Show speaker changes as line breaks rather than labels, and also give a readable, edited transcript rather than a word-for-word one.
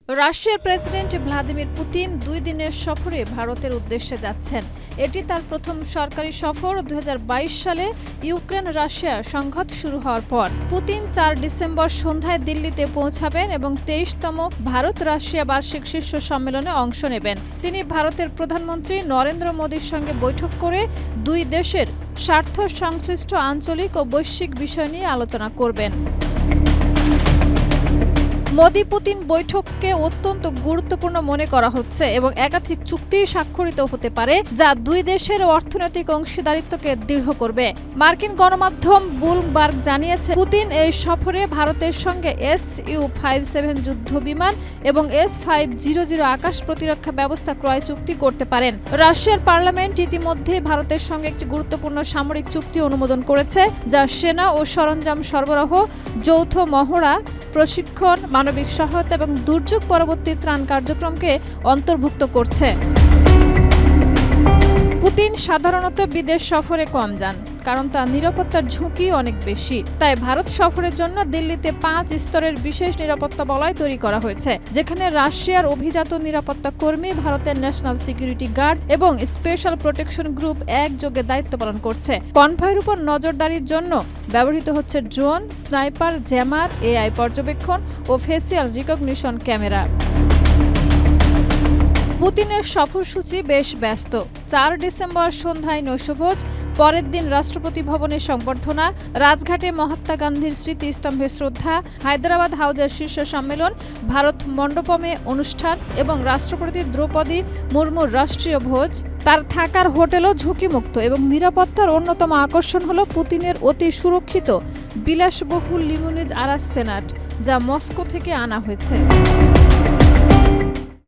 রাশিয়ার president Vladimir Putin 2 দিনের সফরে ভারতের উদ্দেশ্যে যাচ্ছেন। এটি তার প্রথম সরকারি সফর 2022 সালে ইউক্রেন রাশিয়া সংঘাত শুরু হওয়ার পর। পুতিন 4 ডিসেম্বর সন্ধ্যায় দিল্লিতে পৌঁছাবেন এবং 23তম ভারত রাশিয়া বার্ষিক শীর্ষ সম্মেলনে অংশ নেবেন। তিনি ভারতের প্রধানমন্ত্রী নরেন্দ্র মোদীর সঙ্গে বৈঠক করে দুই দেশের স্বার্থ সংশ্লিষ্ট আঞ্চলিক ও বৈশ্বিক বিষয় নিয়ে আলোচনা করবেন। মোদি পুতিন বৈঠককে অত্যন্ত গুরুত্বপূর্ণ মনে করা হচ্ছে এবং একাধিক চুক্তি স্বাক্ষরিত হতে পারে যা দুই দেশের অর্থনৈতিক অংশীদারিত্বকে দৃঢ় করবে। মার্কিন গণমাধ্যম ব্লুমবার্গ জানিয়েছে, পুতিন এই সফরে ভারতের সঙ্গে Su-57 যুদ্ধ বিমান এবং S-500 আকাশ প্রতিরক্ষা ব্যবস্থা ক্রয় চুক্তি করতে পারেন। রাশিয়ার পার্লামেন্ট ইতিমধ্যে ভারতের সঙ্গে একটি গুরুত্বপূর্ণ সামরিক চুক্তি অনুমোদন করেছে, যা সেনা ও সরঞ্জাম সরবরাহ, যৌথ মহড়া, প্রশিক্ষণ, মানবিক সহায়তা এবং দুর্যোগ পরবর্তী ত্রাণ কার্যক্রমকে অন্তর্ভুক্ত করছে। পুতিন সাধারণত বিদেশ সফরে কম যান, কারণ তার নিরাপত্তার ঝুঁকি অনেক বেশি। তাই ভারত সফরের জন্য দিল্লিতে 5 স্তরের বিশেষ নিরাপত্তা বলয় তৈরি করা হয়েছে, যেখানে রাশিয়ার অভিজাত নিরাপত্তা কর্মী, ভারতের ন্যাশনাল সিকিউরিটি গার্ড এবং স্পেশাল প্রোটেকশন গ্রুপ একযোগে দায়িত্ব পালন করছে। কনভয়ের উপর নজরদারির জন্য ব্যবহৃত হচ্ছে ড্রোন, স্নাইপার, জ্যামার, AI পর্যবেক্ষণ ও ফেসিয়াল রিকগনিশন ক্যামেরা। পুতিনের সফরসূচি বেশ ব্যস্ত। 4 ডিসেম্বর সন্ধ্যায় নৈশভোজ, পরের দিন রাষ্ট্রপতি ভবনে সংবর্ধনা, রাজঘাটে মহাত্মা গান্ধীর স্মৃতিস্তম্ভে শ্রদ্ধা, হায়দ্রাবাদ হাউজের শীর্ষ সম্মেলন, ভারত মণ্ডপমে অনুষ্ঠান এবং রাষ্ট্রপতি দ্রৌপদী মুর্মুর রাষ্ট্রীয় ভোজ। তার থাকার হোটেলও ঝুঁকিমুক্ত এবং নিরাপত্তার অন্যতম আকর্ষণ হল পুতিনের অতি সুরক্ষিত বিলাসবহুল লিমুজিন আরাস সেনাট, যা মস্কো থেকে আনা হয়েছে।